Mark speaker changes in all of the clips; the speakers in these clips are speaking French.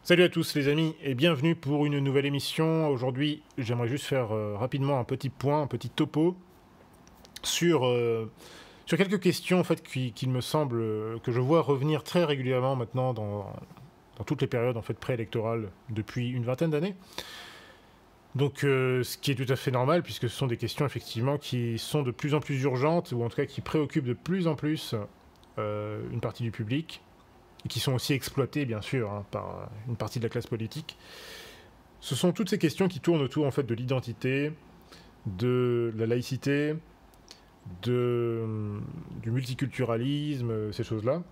Speaker 1: Salut à tous les amis et bienvenue pour une nouvelle émission. Aujourd'hui, j'aimerais juste faire rapidement un petit point, un petit topo sur, sur quelques questions en fait qu'il me semble que je vois revenir très régulièrement maintenant dans toutes les périodes en fait préélectorales depuis une vingtaine d'années. Donc ce qui est tout à fait normal puisque ce sont des questions effectivement qui sont de plus en plus urgentes ou en tout cas qui préoccupent de plus en plus une partie du public et qui sont aussi exploitées bien sûr hein, par une partie de la classe politique. Ce sont toutes ces questions qui tournent autour en fait de l'identité, de la laïcité, du multiculturalisme, ces choses-là.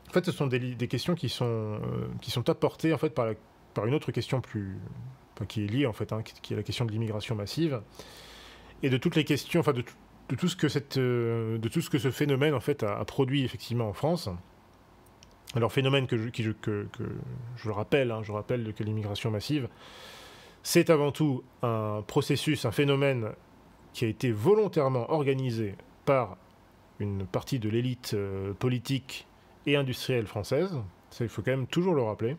Speaker 1: En fait, ce sont des questions qui sont apportées en fait par une autre question enfin, qui est liée en fait, hein, qui est la question de l'immigration massive et de toutes les questions, enfin de tout ce que de tout ce que ce phénomène en fait a produit effectivement en France. Alors phénomène que je rappelle, hein, je rappelle que l'immigration massive, c'est avant tout un processus, un phénomène qui a été volontairement organisé par une partie de l'élite politique et industrielle française. Ça, il faut quand même toujours le rappeler.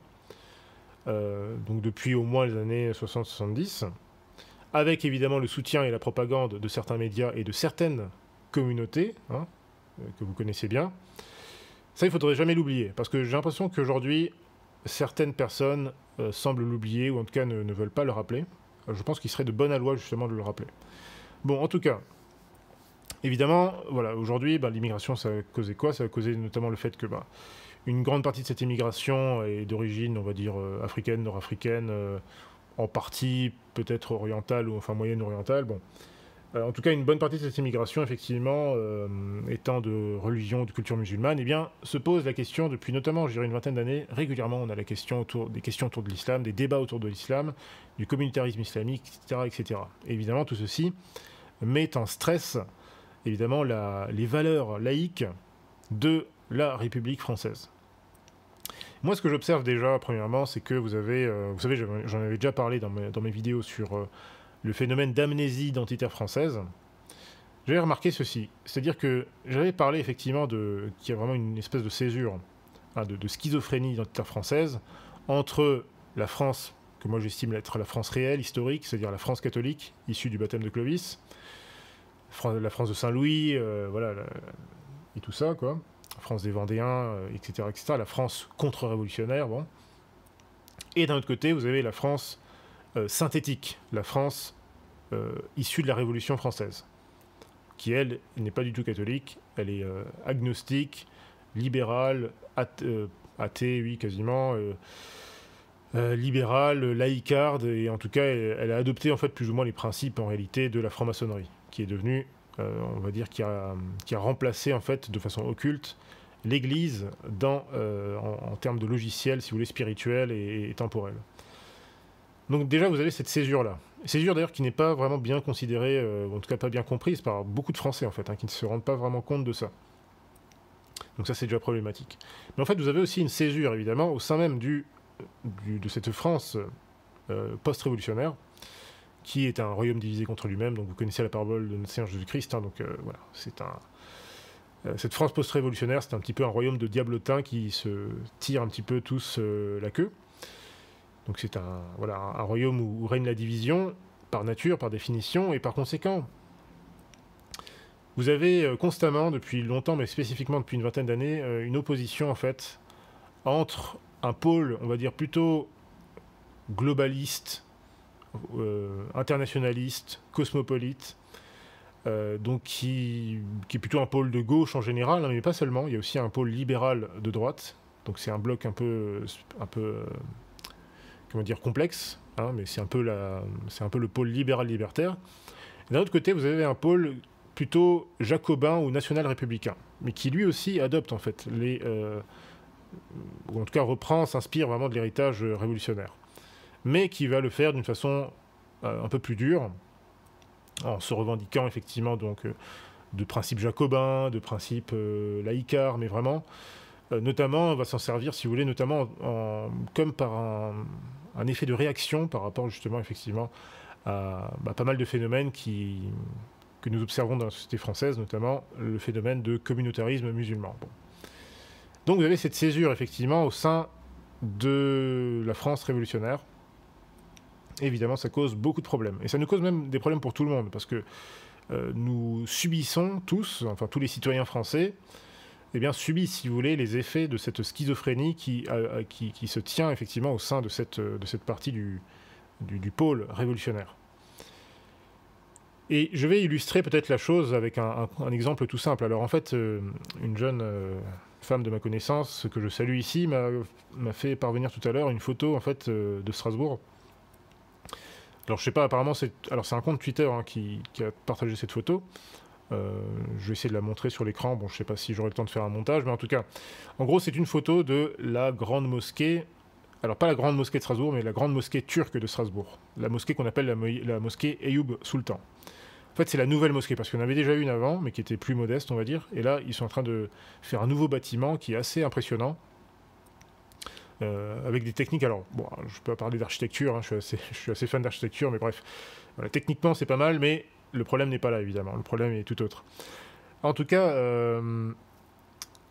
Speaker 1: Donc depuis au moins les années 60-70, avec évidemment le soutien et la propagande de certains médias et de certaines communautés, hein, que vous connaissez bien. Ça, il ne faudrait jamais l'oublier, parce que j'ai l'impression qu'aujourd'hui, certaines personnes semblent l'oublier, ou en tout cas ne veulent pas le rappeler. Je pense qu'il serait de bonne loi justement de le rappeler. Bon, en tout cas, évidemment, voilà, aujourd'hui, l'immigration, ça a causé quoi? Ça a causé notamment le fait que une grande partie de cette immigration est d'origine, on va dire, africaine, nord-africaine, en partie peut-être orientale, ou enfin moyenne-orientale, bon. En tout cas, une bonne partie de cette immigration, effectivement, étant de religion, de culture musulmane, eh bien, se pose la question depuis notamment, je dirais, une vingtaine d'années, régulièrement, on a des questions autour de l'islam, des débats autour de l'islam, du communautarisme islamique, etc., etc. Et évidemment, tout ceci met en stress, évidemment, les valeurs laïques de la République française. Moi, ce que j'observe déjà, premièrement, c'est que vous savez, j'en avais déjà parlé dans mes vidéos sur le phénomène d'amnésie identitaire française. J'avais remarqué ceci, c'est-à-dire que j'avais parlé effectivement qu'il y a vraiment une espèce de césure, hein, de schizophrénie identitaire française entre la France, que moi j'estime être la France réelle, historique, c'est-à-dire la France catholique, issue du baptême de Clovis, la France de Saint-Louis, voilà, et tout ça, quoi. La France des Vendéens, etc., etc., la France contre-révolutionnaire, bon. Et d'un autre côté, vous avez la France synthétique, la France issue de la Révolution française, qui, elle, n'est pas du tout catholique, elle est agnostique, libérale, athée, oui, quasiment, libérale, laïcarde, et en tout cas, elle a adopté en fait plus ou moins les principes, en réalité, de la franc-maçonnerie, qui est devenue, on va dire, qui a remplacé, en fait, de façon occulte, l'Église en termes de logiciel, si vous voulez, spirituel et temporel. Donc déjà, vous avez cette césure-là. Césure d'ailleurs qui n'est pas vraiment bien considérée, en tout cas pas bien comprise par beaucoup de Français en fait, hein, qui ne se rendent pas vraiment compte de ça. Donc ça c'est déjà problématique. Mais en fait, vous avez aussi une césure évidemment au sein même de cette France post-révolutionnaire, qui est un royaume divisé contre lui-même. Donc vous connaissez la parabole de notre Seigneur Jésus-Christ. Hein, donc voilà, cette France post-révolutionnaire, c'est un petit peu un royaume de diablotins qui se tirent un petit peu tous la queue. Donc c'est un royaume où règne la division, par nature, par définition, et par conséquent, vous avez constamment, depuis longtemps, mais spécifiquement depuis une vingtaine d'années, une opposition, en fait, entre un pôle, on va dire, plutôt globaliste, internationaliste, cosmopolite, donc qui est plutôt un pôle de gauche en général, hein, mais pas seulement, il y a aussi un pôle libéral de droite, donc c'est un bloc un peu comment dire, complexe, hein, mais c'est un peu le pôle libéral-libertaire. D'un autre côté, vous avez un pôle plutôt jacobin ou national-républicain, mais qui lui aussi adopte en fait ou en tout cas reprend, s'inspire vraiment de l'héritage révolutionnaire, mais qui va le faire d'une façon un peu plus dure, en se revendiquant effectivement donc de principes jacobins, de principes laïcards, mais vraiment, notamment, on va s'en servir, si vous voulez, notamment comme par un effet de réaction par rapport justement effectivement à pas mal de phénomènes que nous observons dans la société française, notamment le phénomène de communautarisme musulman. Bon. Donc vous avez cette césure effectivement au sein de la France révolutionnaire. Évidemment, ça cause beaucoup de problèmes. Et ça nous cause même des problèmes pour tout le monde, parce que nous subissons tous, enfin tous les citoyens français, eh bien, subissent, si vous voulez, les effets de cette schizophrénie qui se tient effectivement au sein de cette partie du pôle révolutionnaire. Et je vais illustrer peut-être la chose avec un exemple tout simple. Alors en fait, une jeune femme de ma connaissance, que je salue ici, m'a fait parvenir tout à l'heure une photo en fait de Strasbourg. Alors je sais pas, apparemment c'est un compte Twitter hein, qui a partagé cette photo. Je vais essayer de la montrer sur l'écran. Bon, je sais pas si j'aurai le temps de faire un montage, mais en tout cas, en gros, c'est une photo de la grande mosquée. Alors pas la grande mosquée de Strasbourg, mais la grande mosquée turque de Strasbourg. La mosquée qu'on appelle la mosquée Eyüp Sultan. En fait, c'est la nouvelle mosquée, parce qu'on avait déjà une avant, mais qui était plus modeste, on va dire. Et là, ils sont en train de faire un nouveau bâtiment qui est assez impressionnant. Avec des techniques, alors, bon, je peux pas parler d'architecture, hein, je suis assez fan d'architecture, mais bref. Voilà, techniquement, c'est pas mal, mais le problème n'est pas là, évidemment. Le problème est tout autre. En tout cas,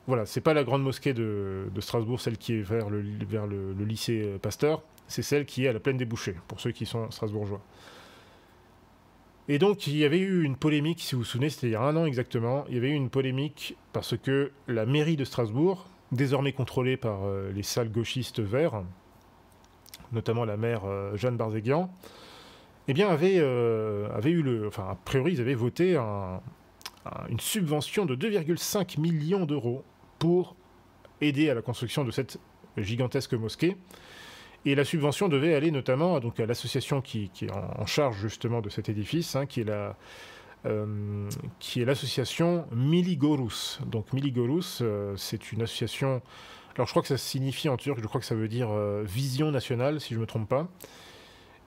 Speaker 1: voilà, c'est pas la grande mosquée de Strasbourg, celle qui est vers le lycée Pasteur. C'est celle qui est à la plaine des Bouchers, pour ceux qui sont strasbourgeois. Et donc, il y avait eu une polémique, si vous vous souvenez, c'était il y a 1 an exactement. Il y avait eu une polémique parce que la mairie de Strasbourg, désormais contrôlée par les sales gauchistes verts, notamment la maire Jeanne Barzéguian, eh bien, avait eu enfin, a priori, ils avaient voté une subvention de 2,5 millions d'euros pour aider à la construction de cette gigantesque mosquée. Et la subvention devait aller notamment à l'association qui est en charge justement de cet édifice, hein, qui est l'association Miligorus. Donc Miligorus, c'est une association... Alors je crois que ça signifie en turc, je crois que ça veut dire Vision nationale, si je ne me trompe pas.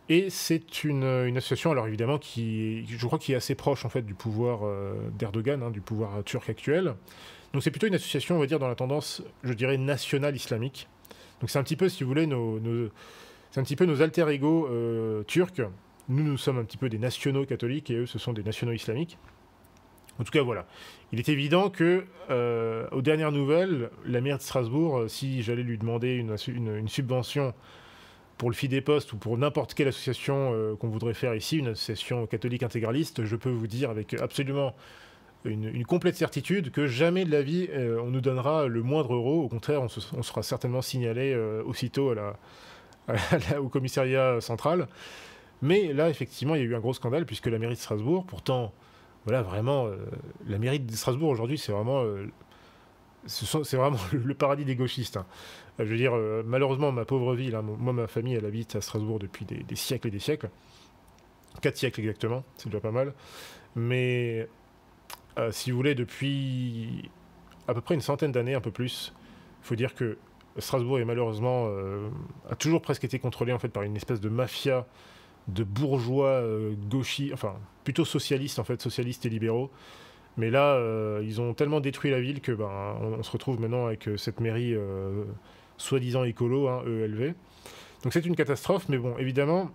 Speaker 1: Et c'est une association, alors évidemment, je crois, qui est assez proche en fait du pouvoir d'Erdogan, hein, du pouvoir turc actuel. Donc c'est plutôt une association, on va dire, dans la tendance, je dirais, nationale islamique. Donc c'est un petit peu, si vous voulez, c'est un petit peu nos alter ego turcs. Nous sommes un petit peu des nationaux catholiques et eux, ce sont des nationaux islamiques. En tout cas, voilà. Il est évident que, aux dernières nouvelles, la mairie de Strasbourg, si j'allais lui demander une subvention pour le FIDE-Post ou pour n'importe quelle association qu'on voudrait faire ici, une association catholique intégraliste, je peux vous dire avec absolument une complète certitude que jamais de la vie on nous donnera le moindre euro. Au contraire, on sera certainement signalé aussitôt au commissariat central. Mais là, effectivement, il y a eu un gros scandale puisque la mairie de Strasbourg, pourtant, voilà, vraiment, la mairie de Strasbourg aujourd'hui, c'est vraiment le paradis des gauchistes. Hein. Je veux dire, malheureusement, ma pauvre ville, hein, moi, ma famille, elle habite à Strasbourg depuis des siècles et des siècles. 4 siècles exactement, c'est déjà pas mal. Mais si vous voulez, depuis à peu près une centaine d'années, un peu plus, il faut dire que Strasbourg est malheureusement a toujours presque été contrôlé en fait par une espèce de mafia de bourgeois gauchistes, enfin plutôt socialistes en fait, socialistes et libéraux. Mais là, ils ont tellement détruit la ville que on se retrouve maintenant avec cette mairie soi-disant écolo, hein, ELV. Donc c'est une catastrophe, mais bon, évidemment,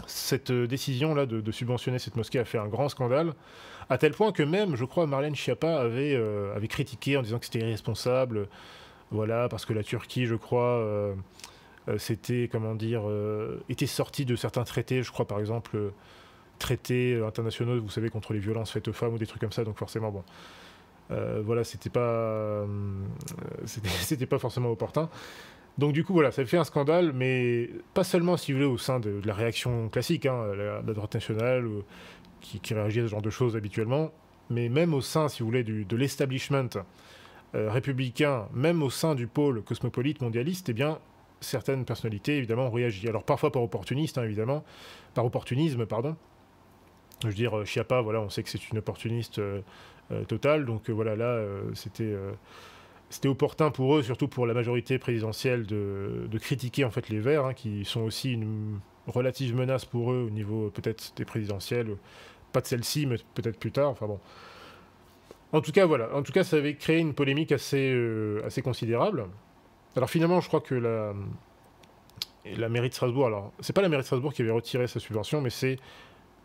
Speaker 1: cette décision-là de subventionner cette mosquée a fait un grand scandale, à tel point que même, je crois, Marlène Schiappa avait critiqué en disant que c'était irresponsable, voilà, parce que la Turquie, je crois, c'était, comment dire, était sortie de certains traités, je crois, par exemple, traités internationaux, vous savez, contre les violences faites aux femmes ou des trucs comme ça, donc forcément, bon, voilà, c'était pas forcément opportun. Donc du coup, voilà, ça fait un scandale, mais pas seulement, si vous voulez, au sein de la réaction classique, hein, la droite nationale, qui réagit à ce genre de choses habituellement, mais même au sein, si vous voulez, de l'establishment républicain, même au sein du pôle cosmopolite mondialiste, eh bien, certaines personnalités, évidemment, ont réagi. Alors parfois par opportunisme, pardon. Je veux dire, Schiappa, voilà, on sait que c'est une opportuniste totale, donc voilà, là, c'était opportun pour eux, surtout pour la majorité présidentielle, de critiquer en fait les Verts, hein, qui sont aussi une relative menace pour eux au niveau peut-être des présidentielles, pas de celle-ci, mais peut-être plus tard. Enfin bon. En tout cas, voilà. En tout cas, ça avait créé une polémique assez considérable. Alors finalement, je crois que la mairie de Strasbourg, alors c'est pas la mairie de Strasbourg qui avait retiré sa subvention, mais c'est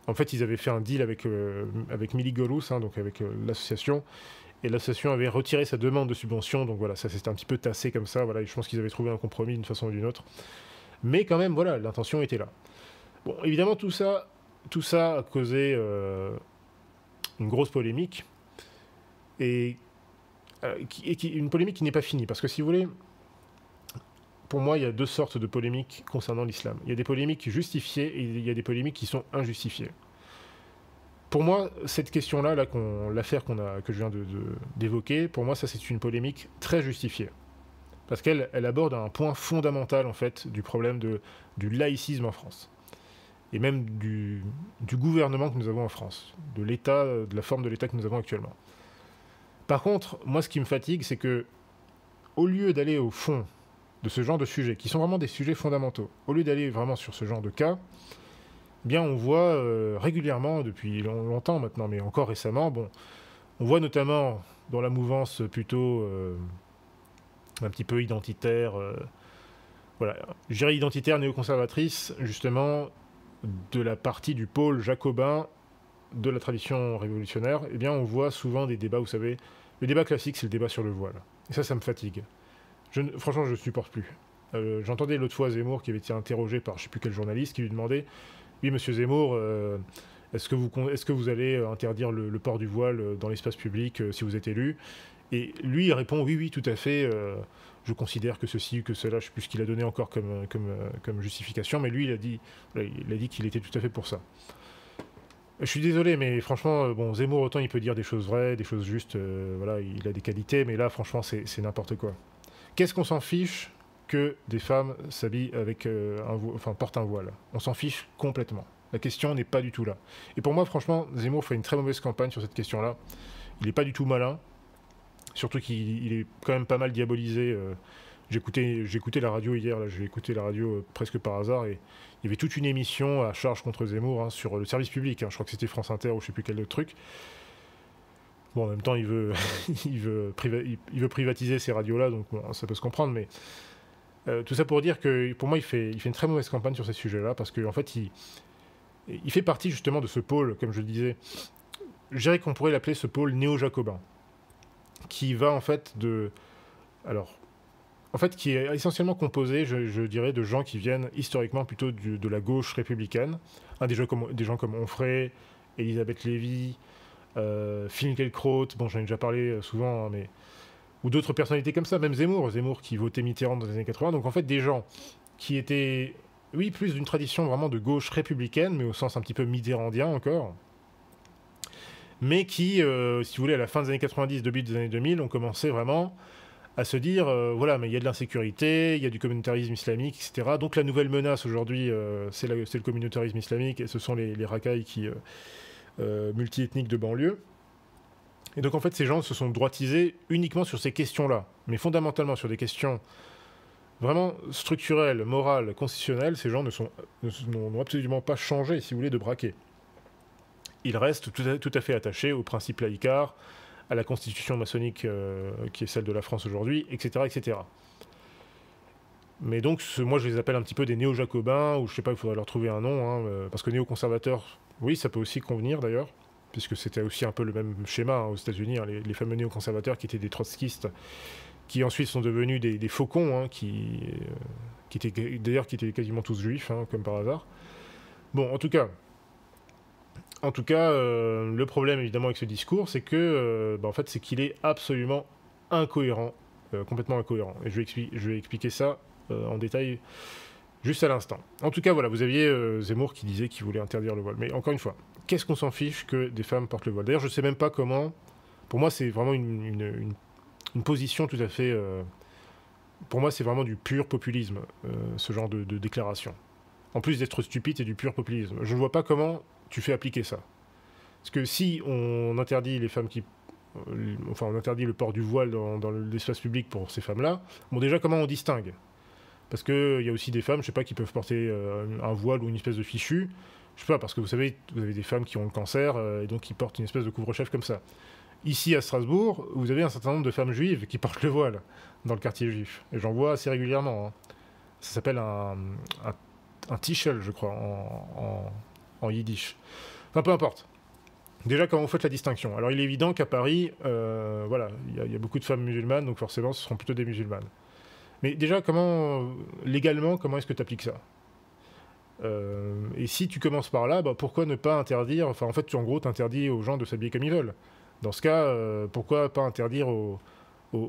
Speaker 1: en fait ils avaient fait un deal avec Miligorus, hein, donc avec l'association. et l'association avait retiré sa demande de subvention, donc voilà, ça s'était un petit peu tassé comme ça, voilà, et je pense qu'ils avaient trouvé un compromis d'une façon ou d'une autre. Mais quand même, voilà, l'intention était là. Bon, évidemment, tout ça a causé une grosse polémique, et une polémique qui n'est pas finie, parce que si vous voulez, pour moi, il y a deux sortes de polémiques concernant l'islam. Il y a des polémiques justifiées et il y a des polémiques qui sont injustifiées. Pour moi, cette question-là, l'affaire que je viens d'évoquer, pour moi, ça c'est une polémique très justifiée. Parce qu'elle aborde un point fondamental, en fait, du problème du laïcisme en France. Et même du gouvernement que nous avons en France. De la forme de l'État que nous avons actuellement. Par contre, moi, ce qui me fatigue, c'est que, au lieu d'aller au fond de ce genre de sujets, qui sont vraiment des sujets fondamentaux, au lieu d'aller vraiment sur ce genre de cas, eh bien, on voit régulièrement, depuis longtemps maintenant, mais encore récemment, bon, on voit notamment dans la mouvance plutôt un petit peu identitaire, voilà, je dirais identitaire néoconservatrice, justement, de la partie du pôle jacobin de la tradition révolutionnaire, eh bien, on voit souvent des débats, vous savez, le débat classique, c'est le débat sur le voile. Et ça me fatigue. Franchement, je ne supporte plus. J'entendais l'autre fois Zemmour qui avait été interrogé par je ne sais plus quel journaliste qui lui demandait « Oui, monsieur Zemmour, est-ce que vous allez interdire le port du voile dans l'espace public si vous êtes élu ?» Et lui, il répond « Oui, oui, tout à fait, je considère que ceci ou que cela, je ne sais plus ce qu'il a donné encore comme justification, mais lui, il a dit qu'il était tout à fait pour ça. » Je suis désolé, mais franchement, bon, Zemmour, autant il peut dire des choses vraies, des choses justes, voilà, il a des qualités, mais là, franchement, c'est n'importe quoi. Qu'est-ce qu'on s'en fiche que des femmes s'habillent avec portent un voile? On s'en fiche complètement. La question n'est pas du tout là. Et pour moi, franchement, Zemmour fait une très mauvaise campagne sur cette question-là. Il n'est pas du tout malin, surtout qu'il est quand même pas mal diabolisé. J'écoutais la radio hier, j'ai écouté la radio presque par hasard, et il y avait toute une émission à charge contre Zemmour sur le service public. Je crois que c'était France Inter ou je sais plus quel autre truc. Bon, en même temps, il veut privatiser ces radios-là, donc bon, ça peut se comprendre, mais tout ça pour dire que, pour moi, il fait une très mauvaise campagne sur ces sujets-là, parce qu'en fait, il fait partie justement de ce pôle, comme je le disais, je dirais qu'on pourrait l'appeler ce pôle néo-jacobin, qui va en fait qui est essentiellement composé, je dirais, de gens qui viennent historiquement plutôt de la gauche républicaine, des gens comme Onfray, Elisabeth Lévy, Finkielkraut, bon, j'en ai déjà parlé souvent, hein, ou d'autres personnalités comme ça, même Zemmour qui votait Mitterrand dans les années 80, donc en fait des gens qui étaient, oui, plus d'une tradition vraiment de gauche républicaine, mais au sens un petit peu mitterrandien encore, mais qui, si vous voulez, à la fin des années 90, début des années 2000, ont commencé vraiment à se dire, voilà, mais il y a de l'insécurité, il y a du communautarisme islamique, etc. Donc la nouvelle menace aujourd'hui, c'est le communautarisme islamique, et ce sont les racailles multiethniques de banlieue. Et donc en fait, ces gens se sont droitisés uniquement sur ces questions-là, mais fondamentalement sur des questions vraiment structurelles, morales, constitutionnelles. Ces gens n'ont absolument pas changé, si vous voulez, de braquet. Ils restent tout à fait attachés aux principes laïcards, à la constitution maçonnique qui est celle de la France aujourd'hui, etc., etc. Mais donc, moi, je les appelle un petit peu des néo-jacobins, ou je sais pas, il faudrait leur trouver un nom, parce que néo-conservateurs, oui, ça peut aussi convenir d'ailleurs, puisque c'était aussi un peu le même schéma aux États-Unis, les fameux néo-conservateurs qui étaient des trotskistes, qui ensuite sont devenus des faucons, qui étaient quasiment tous juifs, comme par hasard. Bon, en tout cas, le problème évidemment avec ce discours, c'est que, en fait, c'est qu'il est absolument incohérent, complètement incohérent. Et je vais expliquer ça en détail juste à l'instant. En tout cas, voilà, vous aviez Zemmour qui disait qu'il voulait interdire le voile. Mais encore une fois, qu'est-ce qu'on s'en fiche que des femmes portent le voile? D'ailleurs, je ne sais même pas comment. Pour moi, c'est vraiment une position tout à fait. Pour moi, c'est vraiment du pur populisme, ce genre de déclaration. En plus d'être stupide, c'est du pur populisme. Je ne vois pas comment tu fais appliquer ça. Parce que si on interdit les femmes on interdit le port du voile dans l'espace public pour ces femmes-là, bon, déjà, comment on distingue? Parce qu'il y a aussi des femmes, je sais pas, qui peuvent porter un voile ou une espèce de fichu. Je sais pas, parce que vous avez des femmes qui ont le cancer et donc qui portent une espèce de couvre-chef comme ça. Ici, à Strasbourg, vous avez un certain nombre de femmes juives qui portent le voile dans le quartier juif. Et j'en vois assez régulièrement. Ça s'appelle un tichel, je crois, en yiddish. Enfin, peu importe. Déjà, comment vous faites la distinction? Alors, il est évident qu'à Paris, voilà, il y a beaucoup de femmes musulmanes, donc forcément, ce seront plutôt des musulmanes. Mais déjà, légalement, comment est-ce que tu appliques ça? Et si tu commences par là, bah, pourquoi ne pas interdire... Enfin, en fait, en gros, tu interdis aux gens de s'habiller comme ils veulent. Dans ce cas, pourquoi pas interdire aux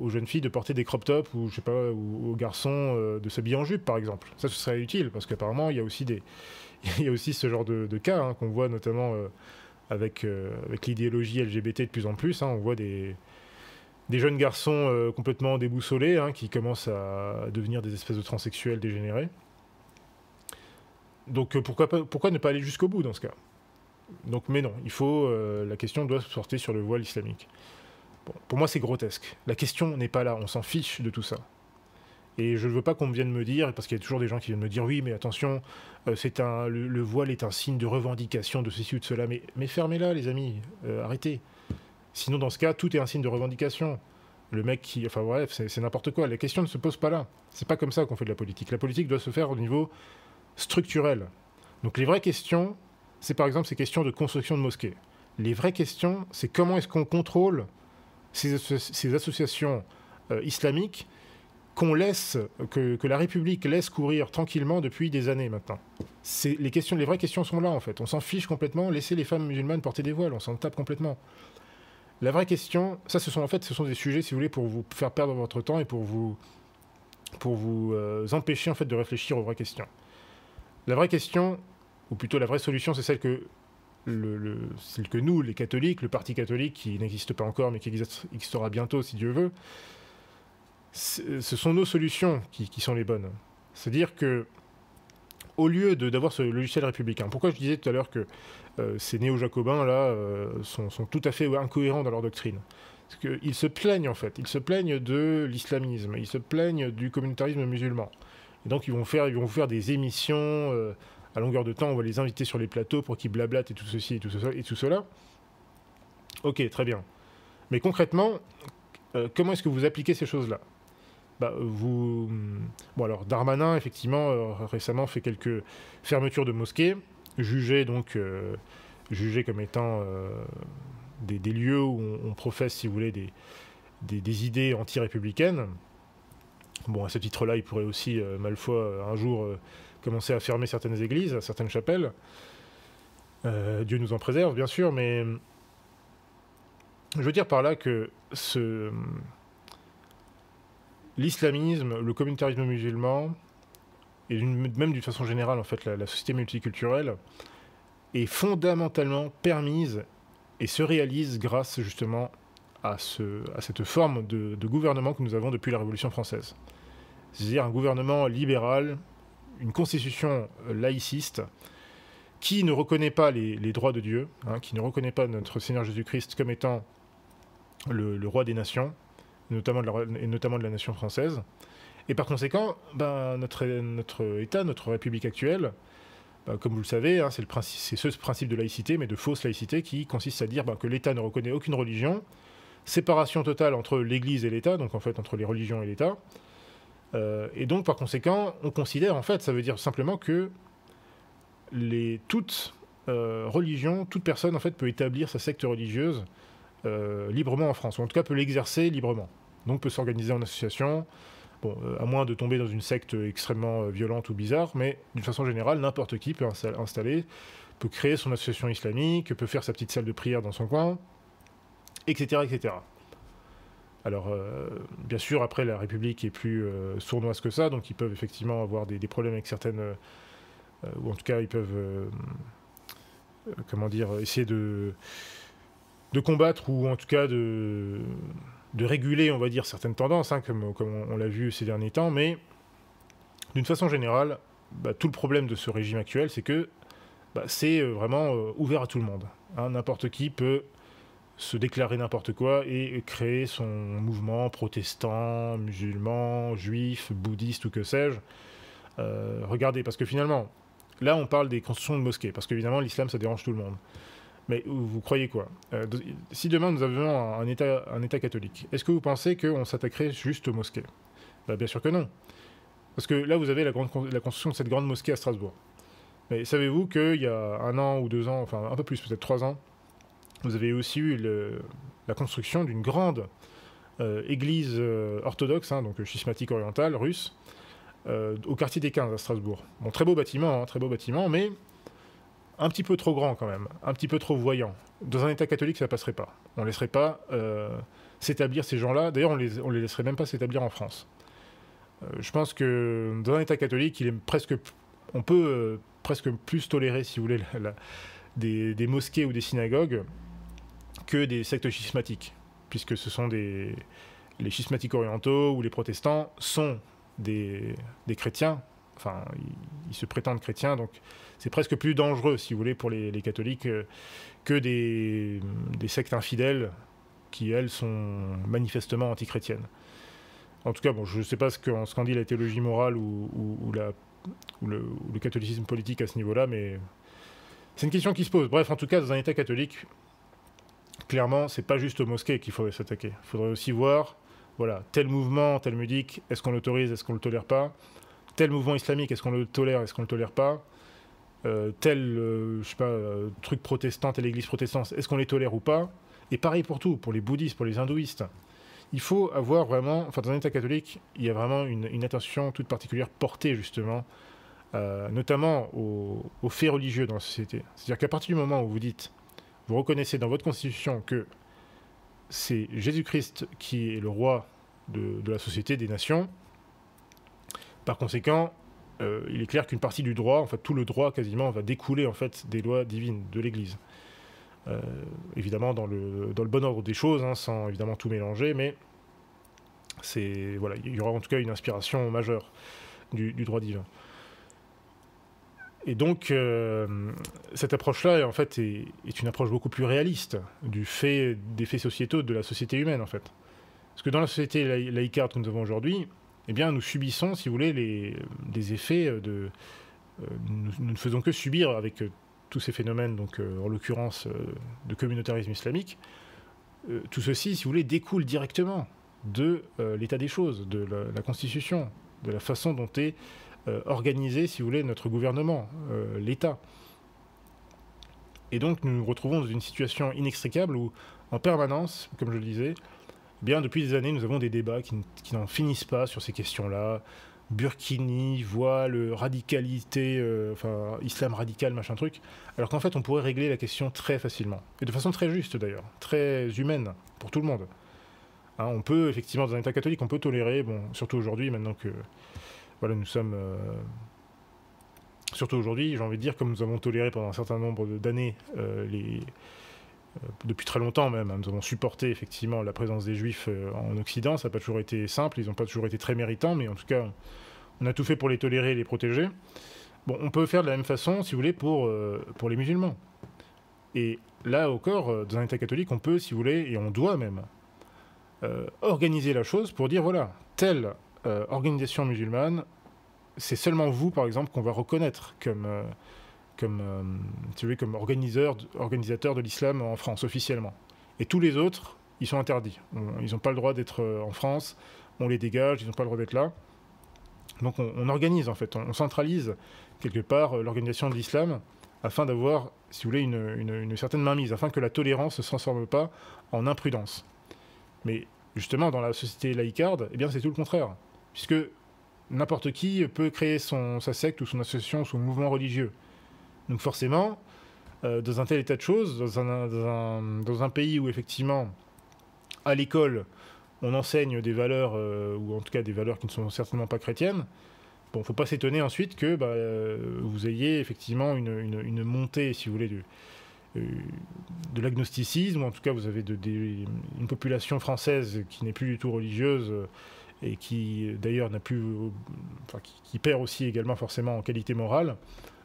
Speaker 1: jeunes filles de porter des crop tops ou, je sais pas, ou aux garçons de s'habiller en jupe, par exemple? Ça, ce serait utile, parce qu'apparemment, il y a aussi il y a aussi ce genre de cas hein, qu'on voit notamment avec l'idéologie LGBT de plus en plus. Hein, on voit des jeunes garçons complètement déboussolés hein, qui commencent à devenir des espèces de transsexuels dégénérés. Donc pourquoi ne pas aller jusqu'au bout dans ce cas? Donc, mais non, la question doit se porter sur le voile islamique. Bon, pour moi, c'est grotesque. La question n'est pas là, on s'en fiche de tout ça. Et je ne veux pas qu'on vienne me dire, parce qu'il y a toujours des gens qui viennent me dire, oui, mais attention, le voile est un signe de revendication de ceci ou de cela. Mais fermez-la, les amis, arrêtez. Sinon, dans ce cas, tout est un signe de revendication. Le mec qui... Enfin bref, c'est n'importe quoi. La question ne se pose pas là. C'est pas comme ça qu'on fait de la politique. La politique doit se faire au niveau structurel. Donc les vraies questions, c'est par exemple ces questions de construction de mosquées. Les vraies questions, c'est comment est-ce qu'on contrôle ces associations islamiques que la République laisse courir tranquillement depuis des années maintenant. Les vraies questions sont là en fait. On s'en fiche complètement. Laissez les femmes musulmanes porter des voiles, on s'en tape complètement. La vraie question, ça ce sont des sujets, si vous voulez, pour vous faire perdre votre temps et pour vous empêcher en fait de réfléchir aux vraies questions. La vraie question, ou plutôt la vraie solution, c'est celle que celle que nous, les catholiques, le parti catholique, qui n'existe pas encore, mais qui existera bientôt, si Dieu veut, ce sont nos solutions qui sont les bonnes. C'est-à-dire que, au lieu d'avoir ce logiciel républicain, pourquoi je disais tout à l'heure que ces néo-jacobins, là, sont tout à fait incohérents dans leur doctrine? Parce qu'ils se plaignent, en fait. Ils se plaignent de l'islamisme, ils se plaignent du communautarisme musulman. Et donc, ils vont vous faire des émissions à longueur de temps, on va les inviter sur les plateaux pour qu'ils blablatent et tout ceci et tout cela. Ok, très bien. Mais concrètement, comment est-ce que vous appliquez ces choses-là? Bon, alors, Darmanin, effectivement, récemment fait quelques fermetures de mosquées, jugées comme étant des lieux où on professe, si vous voulez, des idées anti-républicaines. Bon, à ce titre-là, il pourrait aussi, mal foi, un jour, commencer à fermer certaines églises, certaines chapelles. Dieu nous en préserve, bien sûr, mais je veux dire par là que l'islamisme, le communautarisme musulman, et même d'une façon générale, en fait, la société multiculturelle, est fondamentalement permise et se réalise grâce, justement, à cette forme de gouvernement que nous avons depuis la Révolution française. C'est-à-dire un gouvernement libéral, une constitution laïciste, qui ne reconnaît pas les droits de Dieu, hein, qui ne reconnaît pas notre Seigneur Jésus-Christ comme étant le roi des nations, notamment de la nation française. Et par conséquent, notre État, notre République actuelle, comme vous le savez, hein, c'est ce principe de laïcité, mais de fausse laïcité, qui consiste à dire que l'État ne reconnaît aucune religion, séparation totale entre l'Église et l'État, donc en fait entre les religions et l'État. Et donc par conséquent, on considère, en fait, ça veut dire simplement que toute religion, toute personne en fait peut établir sa secte religieuse librement en France, ou en tout cas peut l'exercer librement. Donc peut s'organiser en association, bon, à moins de tomber dans une secte extrêmement violente ou bizarre, mais d'une façon générale, n'importe qui peut peut créer son association islamique, peut faire sa petite salle de prière dans son coin, etc. etc. Alors, bien sûr, après, la République est plus sournoise que ça, donc ils peuvent effectivement avoir des problèmes avec certaines... ou en tout cas, ils peuvent... essayer de combattre, ou en tout cas de réguler, on va dire, certaines tendances, hein, comme on l'a vu ces derniers temps, mais d'une façon générale, tout le problème de ce régime actuel, c'est que c'est vraiment ouvert à tout le monde. Hein, n'importe qui peut se déclarer n'importe quoi et créer son mouvement protestant, musulman, juif, bouddhiste ou que sais-je. Regardez, parce que finalement, là on parle des constructions de mosquées, parce qu'évidemment l'islam ça dérange tout le monde. Mais vous croyez quoi? Si demain nous avions un État catholique, est-ce que vous pensez qu'on s'attaquerait juste aux mosquées? Bien sûr que non. Parce que là vous avez la construction de cette grande mosquée à Strasbourg. Mais savez-vous qu'il y a 1 an ou 2 ans, enfin un peu plus, peut-être 3 ans, vous avez aussi eu la construction d'une grande église orthodoxe, hein, donc schismatique orientale, russe, au quartier des 15 à Strasbourg. Bon, très beau bâtiment, mais un petit peu trop grand quand même, un petit peu trop voyant. Dans un État catholique, ça passerait pas. On ne laisserait pas s'établir ces gens-là. D'ailleurs, on les laisserait même pas s'établir en France. Je pense que dans un État catholique, on peut presque plus tolérer, si vous voulez, des mosquées ou des synagogues que des sectes schismatiques, puisque ce sont les schismatiques orientaux ou les protestants sont des chrétiens, enfin, ils se prétendent chrétiens, donc c'est presque plus dangereux, si vous voulez, pour les catholiques que des sectes infidèles qui, elles, sont manifestement antichrétiennes. En tout cas, bon, je ne sais pas ce qu'en dit la théologie morale ou le catholicisme politique à ce niveau-là, mais c'est une question qui se pose. Bref, en tout cas, dans un État catholique, clairement, c'est pas juste aux mosquées qu'il faudrait s'attaquer. Il faudrait aussi voir, voilà, tel mouvement, telle musique, est-ce qu'on l'autorise, est-ce qu'on le tolère pas? Tel mouvement islamique, est-ce qu'on le tolère, est-ce qu'on le tolère pas? Je sais pas, truc protestant, telle église protestante, est-ce qu'on les tolère ou pas? Et pareil pour tout, pour les bouddhistes, pour les hindouistes. Il faut avoir vraiment, enfin dans un État catholique, il y a vraiment une attention toute particulière portée justement, notamment aux faits religieux dans la société. C'est-à-dire qu'à partir du moment où vous reconnaissez dans votre constitution que c'est Jésus-Christ qui est le roi de la société, des nations, par conséquent, il est clair qu'une partie du droit, en fait tout le droit quasiment, va découler en fait des lois divines de l'Église. Évidemment dans le bon ordre des choses, hein, sans évidemment tout mélanger, mais voilà, il y aura en tout cas une inspiration majeure du droit divin. Et donc cette approche-là en fait est une approche beaucoup plus réaliste des faits sociétaux de la société humaine en fait. Parce que dans la société laïcarde que nous avons aujourd'hui, eh bien nous subissons, si vous voulez, des effets nous ne faisons que subir avec tous ces phénomènes, donc en l'occurrence de communautarisme islamique, tout ceci, si vous voulez, découle directement de l'état des choses, de la Constitution, de la façon dont est organisé, si vous voulez, notre gouvernement, l'État. Et donc nous nous retrouvons dans une situation inextricable où, en permanence, comme je le disais, eh bien depuis des années, nous avons des débats qui n'en finissent pas sur ces questions-là. Burkini, voile, radicalité, enfin islam radical, machin truc, alors qu'en fait on pourrait régler la question très facilement, et de façon très juste d'ailleurs, très humaine, pour tout le monde. Hein, on peut, effectivement, dans un État catholique, on peut tolérer, bon, surtout aujourd'hui, maintenant que, voilà, nous sommes... surtout aujourd'hui, j'ai envie de dire, comme nous avons toléré pendant un certain nombre d'années, depuis très longtemps même, hein, nous avons supporté effectivement la présence des Juifs en Occident, ça n'a pas toujours été simple, ils n'ont pas toujours été très méritants, mais en tout cas, on a tout fait pour les tolérer et les protéger. Bon, on peut faire de la même façon, si vous voulez, pour les musulmans. Et là encore, dans un État catholique, on peut, si vous voulez, et on doit même, organiser la chose pour dire, voilà, telle organisation musulmane, c'est seulement vous, par exemple, qu'on va reconnaître comme organisateur de l'islam en France, officiellement. Et tous les autres, ils sont interdits. Ils n'ont pas le droit d'être en France, on les dégage, ils n'ont pas le droit d'être là. Donc on organise, en fait, on centralise quelque part l'organisation de l'islam afin d'avoir, si vous voulez, une certaine mainmise, afin que la tolérance ne se transforme pas en imprudence. Mais justement, dans la société laïcarde, eh bien, c'est tout le contraire. Puisque n'importe qui peut créer sa secte ou son association ou son mouvement religieux. Donc forcément, dans un tel état de choses, dans un pays où effectivement, à l'école, on enseigne des valeurs, ou en tout cas des valeurs qui ne sont certainement pas chrétiennes, bon, il ne faut pas s'étonner ensuite que vous ayez effectivement une montée, si vous voulez, de l'agnosticisme, ou en tout cas vous avez une population française qui n'est plus du tout religieuse, et qui d'ailleurs qui perd aussi également forcément en qualité morale.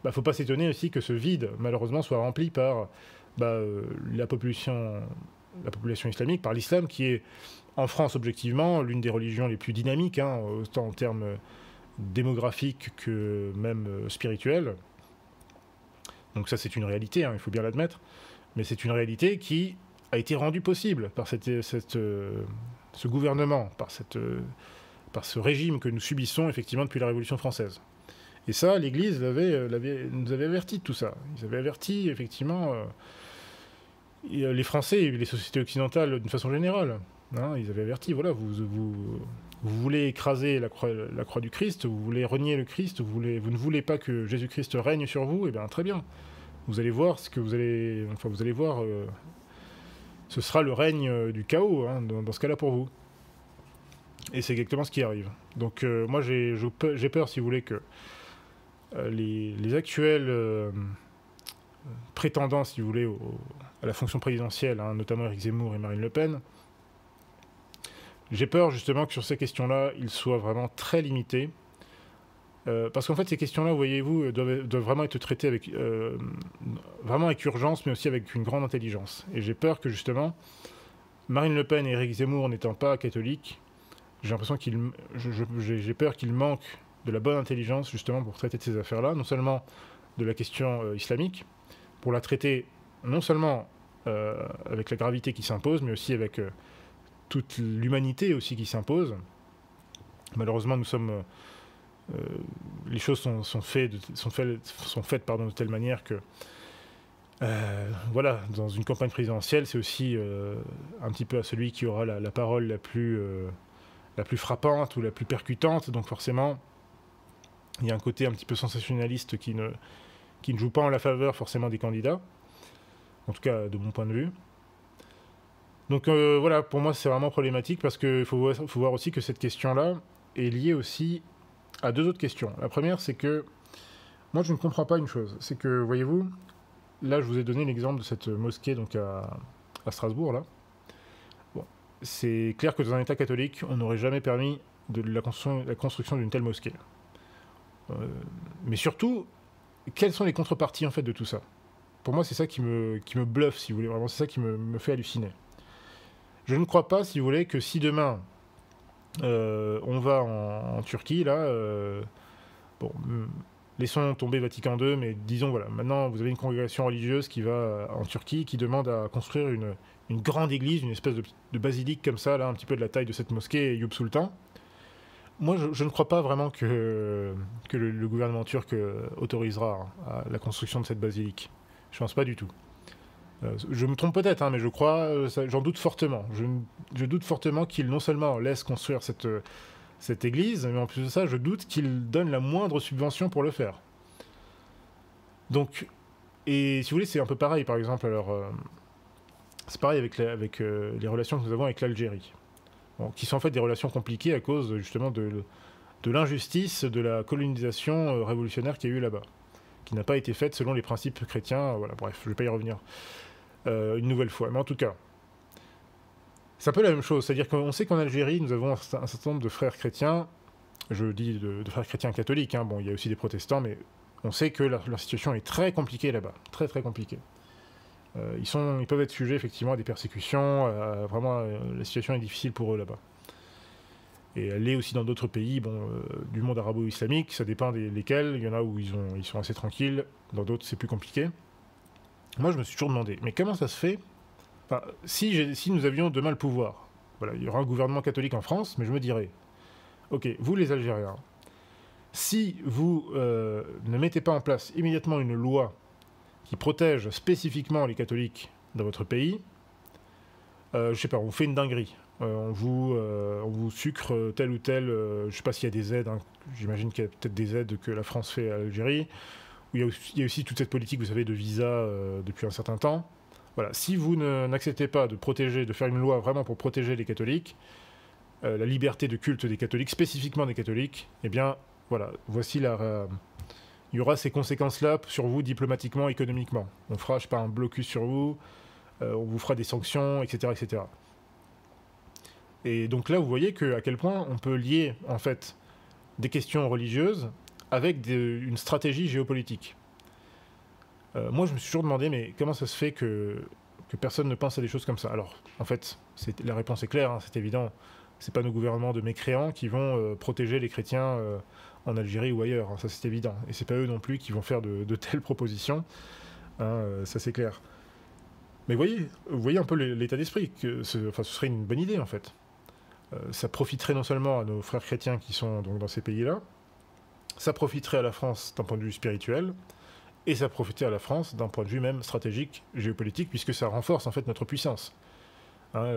Speaker 1: Il ne faut pas s'étonner aussi que ce vide, malheureusement, soit rempli par la population islamique, par l'islam, qui est, en France, objectivement, l'une des religions les plus dynamiques, hein, autant en termes démographiques que même spirituels. Donc ça, c'est une réalité, hein, il faut bien l'admettre. Mais c'est une réalité qui a été rendue possible par ce gouvernement, par ce régime que nous subissons, effectivement, depuis la Révolution française. Et ça, l'Église nous avait avertis de tout ça. Ils avaient averti, effectivement, les Français et les sociétés occidentales d'une façon générale, hein, ils avaient averti, voilà, vous voulez écraser la croix du Christ, vous voulez renier le Christ, vous ne voulez pas que Jésus-Christ règne sur vous, et bien très bien. Vous allez voir ce que vous allez... Enfin, vous allez voir... ce sera le règne du chaos, hein, dans ce cas-là pour vous. Et c'est exactement ce qui arrive. Donc moi j'ai peur, si vous voulez, que les actuels prétendants, si vous voulez, à la fonction présidentielle, hein, notamment Éric Zemmour et Marine Le Pen, j'ai peur justement que sur ces questions-là, ils soient vraiment très limités. Parce qu'en fait, ces questions-là, voyez-vous, doivent vraiment être traitées vraiment avec urgence, mais aussi avec une grande intelligence. Et j'ai peur que justement, Marine Le Pen et Éric Zemmour n'étant pas catholiques, j'ai l'impression j'ai peur qu'ils manquent de la bonne intelligence justement pour traiter de ces affaires-là, non seulement de la question islamique, pour la traiter non seulement avec la gravité qui s'impose, mais aussi avec toute l'humanité aussi qui s'impose. Malheureusement, les choses sont faites de telle manière que voilà, dans une campagne présidentielle, c'est aussi un petit peu à celui qui aura la parole la plus frappante ou la plus percutante. Donc forcément, il y a un côté un petit peu sensationnaliste qui ne joue pas en la faveur forcément des candidats, en tout cas de mon point de vue. Donc voilà, pour moi c'est vraiment problématique parce qu'il faut voir aussi que cette question-là est liée aussi à deux autres questions. La première, c'est que moi je ne comprends pas une chose, c'est que, voyez-vous, là je vous ai donné l'exemple de cette mosquée donc à Strasbourg, là. Bon, c'est clair que dans un État catholique, on n'aurait jamais permis la construction d'une telle mosquée. Mais surtout, quelles sont les contreparties en fait de tout ça? Pour moi, c'est ça qui me bluffe, si vous voulez, vraiment, c'est ça qui me fait halluciner. Je ne crois pas, si vous voulez, que si demain on va en Turquie, là, bon, laissons tomber Vatican II, mais disons, voilà, maintenant vous avez une congrégation religieuse qui va en Turquie, qui demande à construire une grande église, une espèce de basilique comme ça, là, un petit peu de la taille de cette mosquée Eyüp Sultan. Moi, je ne crois pas vraiment que le gouvernement turc autorisera la construction de cette basilique. Je pense pas du tout. Je me trompe peut-être, hein, mais je crois, j'en doute fortement. Je doute fortement qu'il non seulement laisse construire cette église, mais en plus de ça, je doute qu'il donne la moindre subvention pour le faire. Donc, et si vous voulez, c'est un peu pareil, par exemple, alors, c'est pareil avec les relations que nous avons avec l'Algérie, bon, qui sont en fait des relations compliquées à cause justement de l'injustice de la colonisation révolutionnaire qu'il y a eu là-bas, qui n'a pas été faite selon les principes chrétiens. Voilà, bref, je ne vais pas y revenir une nouvelle fois. Mais en tout cas, c'est un peu la même chose. C'est-à-dire qu'on sait qu'en Algérie, nous avons un certain nombre de frères chrétiens. Je dis de frères chrétiens catholiques. Hein. Bon, il y a aussi des protestants, mais on sait que leur situation est très compliquée là-bas. Très, très compliquée. Ils peuvent être sujets, effectivement, à des persécutions. Vraiment, la situation est difficile pour eux là-bas. Et elle l'est aussi dans d'autres pays du monde arabo-islamique. Ça dépend lesquels. Il y en a où ils sont assez tranquilles. Dans d'autres, c'est plus compliqué. Moi, je me suis toujours demandé, mais comment ça se fait? Enfin, si nous avions demain le pouvoir, voilà, il y aura un gouvernement catholique en France, mais je me dirais, ok, vous les Algériens, si vous ne mettez pas en place immédiatement une loi qui protège spécifiquement les catholiques dans votre pays, je sais pas, on vous fait une dinguerie. On vous sucre tel ou tel, je sais pas s'il y a des aides, hein, j'imagine qu'il y a peut-être des aides que la France fait à l'Algérie. Il y a aussi toute cette politique, vous savez, de visa depuis un certain temps. Voilà, si vous n'acceptez pas de faire une loi vraiment pour protéger les catholiques, la liberté de culte des catholiques, spécifiquement des catholiques, eh bien, voilà, voici il y aura ces conséquences-là sur vous diplomatiquement, économiquement. On fera, je sais pas, un blocus sur vous, on vous fera des sanctions, etc., etc. Et donc là, vous voyez à quel point on peut lier, en fait, des questions religieuses avec une stratégie géopolitique. Moi, je me suis toujours demandé, mais comment ça se fait que personne ne pense à des choses comme ça? Alors, en fait, la réponse est claire, hein, c'est évident. C'est pas nos gouvernements de mécréants qui vont protéger les chrétiens en Algérie ou ailleurs, hein, ça c'est évident. Et c'est pas eux non plus qui vont faire de telles propositions, hein, ça c'est clair. Mais vous voyez un peu l'état d'esprit, ce serait une bonne idée en fait. Ça profiterait non seulement à nos frères chrétiens qui sont donc dans ces pays-là, ça profiterait à la France d'un point de vue spirituel, et ça profitait à la France d'un point de vue même stratégique, géopolitique, puisque ça renforce en fait notre puissance. Hein,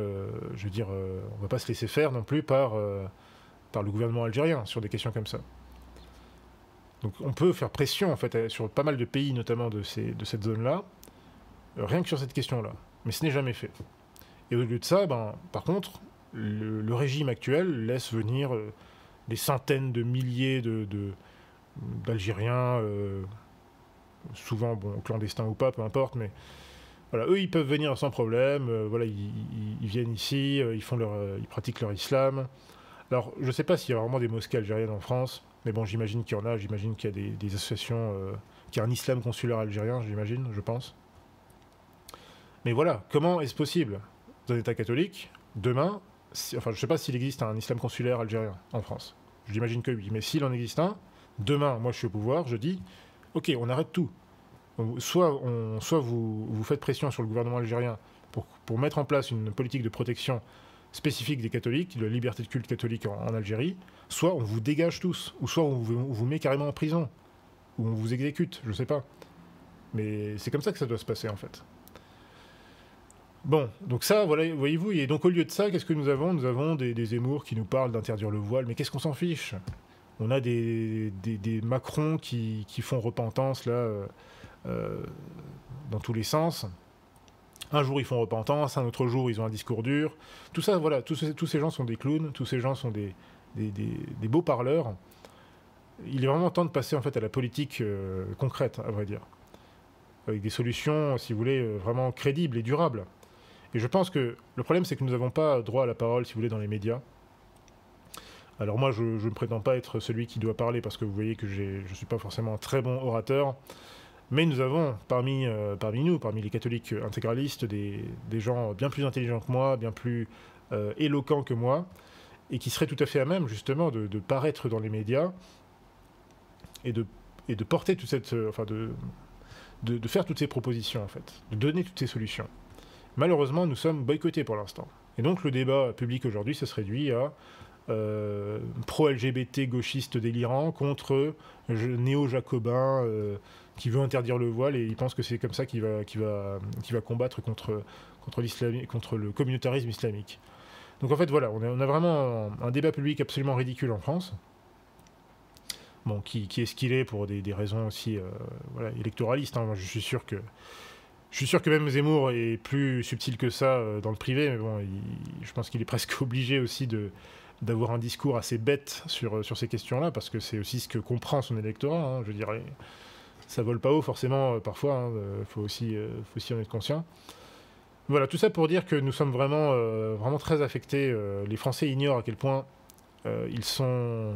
Speaker 1: je veux dire, on ne va pas se laisser faire non plus par le gouvernement algérien sur des questions comme ça. Donc on peut faire pression en fait sur pas mal de pays, notamment de cette zone-là, rien que sur cette question-là. Mais ce n'est jamais fait. Et au lieu de ça, par contre, le régime actuel laisse venir des centaines de milliers d'Algériens, souvent clandestins ou pas, peu importe, mais voilà, eux ils peuvent venir sans problème, voilà, ils viennent ici, ils pratiquent leur islam. Alors je ne sais pas s'il y a vraiment des mosquées algériennes en France, mais bon, j'imagine qu'il y en a, j'imagine qu'il y a des associations, qu'il y a un islam consulaire algérien, j'imagine, je pense. Mais voilà, comment est-ce possible dans un État catholique, demain, enfin je ne sais pas s'il existe un islam consulaire algérien en France. J'imagine que oui, mais s'il en existe un, demain, moi je suis au pouvoir, je dis, ok, on arrête tout. Soit vous faites pression sur le gouvernement algérien pour mettre en place une politique de protection spécifique des catholiques, de la liberté de culte catholique en Algérie, soit on vous dégage tous, ou soit on vous met carrément en prison, ou on vous exécute, je sais pas. Mais c'est comme ça que ça doit se passer en fait. Bon, donc ça, voilà, voyez-vous, et donc au lieu de ça, qu'est-ce que nous avons? Nous avons des Zemmour qui nous parlent d'interdire le voile, mais qu'est-ce qu'on s'en fiche? On a des Macron qui font repentance, là, dans tous les sens. Un jour, ils font repentance, un autre jour, ils ont un discours dur. Tout ça, voilà, tous ces gens sont des clowns, tous ces gens sont des beaux parleurs. Il est vraiment temps de passer, en fait, à la politique concrète, à vrai dire. Avec des solutions, si vous voulez, vraiment crédibles et durables. Et je pense que le problème, c'est que nous n'avons pas droit à la parole, si vous voulez, dans les médias. Alors moi, je ne prétends pas être celui qui doit parler, parce que vous voyez que je ne suis pas forcément un très bon orateur. Mais nous avons parmi nous, parmi les catholiques intégralistes, des gens bien plus intelligents que moi, bien plus éloquents que moi, et qui seraient tout à fait à même, justement, de paraître dans les médias et de porter toute cette... enfin, de faire toutes ces propositions, en fait, de donner toutes ces solutions. Malheureusement, nous sommes boycottés pour l'instant. Et donc le débat public aujourd'hui, ça se réduit à pro-LGBT gauchiste délirant contre néo-jacobin qui veut interdire le voile, et il pense que c'est comme ça qu'il va combattre contre le communautarisme islamique. Donc en fait, voilà, on a vraiment un débat public absolument ridicule en France. Bon, qui est ce qu'il est pour des raisons aussi voilà, électoralistes. Hein. Moi, je suis sûr que même Zemmour est plus subtil que ça dans le privé, mais bon, je pense qu'il est presque obligé aussi d'avoir un discours assez bête sur ces questions-là, parce que c'est aussi ce que comprend son électorat. Hein, je dirais, ça vole pas haut forcément parfois. Faut aussi en être conscient. Voilà, tout ça pour dire que nous sommes vraiment très affectés. Les Français ignorent à quel point ils se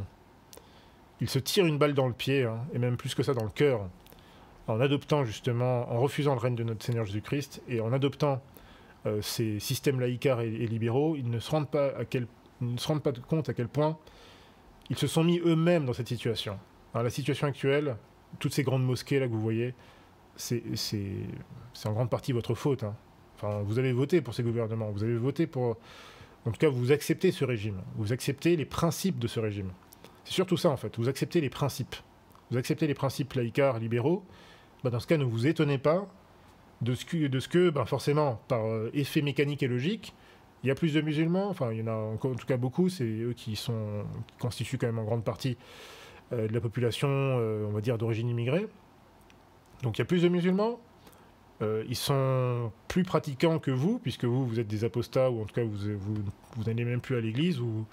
Speaker 1: tirent une balle dans le pied, hein, et même plus que ça dans le cœur, en adoptant justement, en refusant le règne de notre Seigneur Jésus-Christ, et en adoptant ces systèmes laïcards et libéraux, ils ne se rendent pas compte à quel point ils se sont mis eux-mêmes dans cette situation. Alors, la situation actuelle, toutes ces grandes mosquées là que vous voyez, c'est en grande partie votre faute. Hein. Enfin, vous avez voté pour ces gouvernements, vous avez voté pour... En tout cas, vous acceptez ce régime, vous acceptez les principes de ce régime. C'est surtout ça, en fait. Vous acceptez les principes. Vous acceptez les principes laïcards, libéraux. Dans ce cas, ne vous étonnez pas de ce que forcément, par effet mécanique et logique, il y a plus de musulmans. Enfin, il y en a en tout cas beaucoup. C'est eux qui constituent quand même en grande partie de la population, on va dire, d'origine immigrée. Donc il y a plus de musulmans. Ils sont plus pratiquants que vous, puisque vous êtes des apostats, ou en tout cas vous n'allez même plus à l'église, ou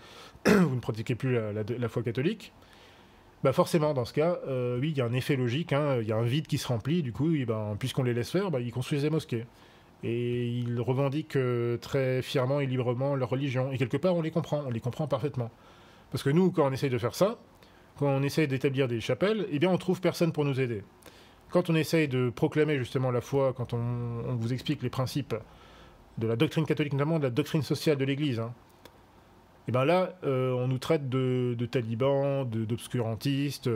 Speaker 1: vous ne pratiquez plus la foi catholique. Forcément, dans ce cas, oui, il y a un effet logique, hein, il y a un vide qui se remplit, du coup, puisqu'on les laisse faire, ils construisent des mosquées. Et ils revendiquent très fièrement et librement leur religion. Et quelque part, on les comprend parfaitement. Parce que nous, quand on essaye de faire ça, quand on essaye d'établir des chapelles, eh bien, on trouve personne pour nous aider. Quand on essaye de proclamer justement la foi, quand on vous explique les principes de la doctrine catholique, notamment de la doctrine sociale de l'Église, hein, et bien là, on nous traite de talibans, d'obscurantistes,